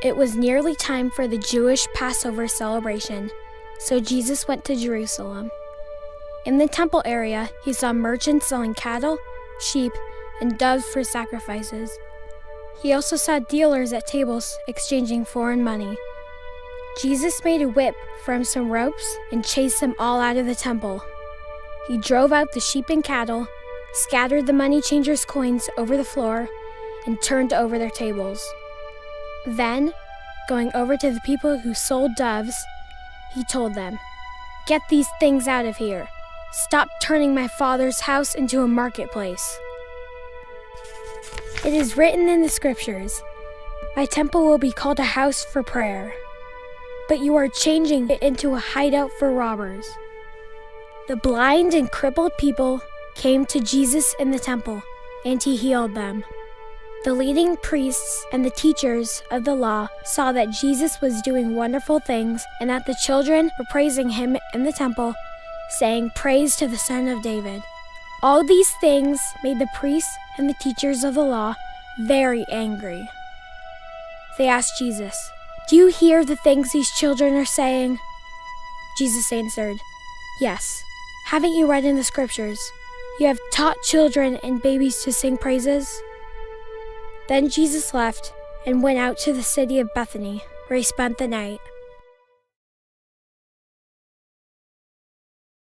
It was nearly time for the Jewish Passover celebration, so Jesus went to Jerusalem. In the temple area, he saw merchants selling cattle, sheep, and doves for sacrifices. He also saw dealers at tables exchanging foreign money. Jesus made a whip from some ropes and chased them all out of the temple. He drove out the sheep and cattle, scattered the money changers' coins over the floor, and turned over their tables. Then, going over to the people who sold doves, he told them, "Get these things out of here. Stop turning my Father's house into a marketplace." It is written in the scriptures, "My temple will be called a house for prayer," but you are changing it into a hideout for robbers. The blind and crippled people came to Jesus in the temple, and he healed them. The leading priests and the teachers of the law saw that Jesus was doing wonderful things and that the children were praising him in the temple, saying, "Praise to the Son of David." All these things made the priests and the teachers of the law very angry. They asked Jesus, "Do you hear the things these children are saying?" Jesus answered, "Yes. Haven't you read in the scriptures, 'You have taught children and babies to sing praises'?" Then Jesus left and went out to the city of Bethany, where he spent the night.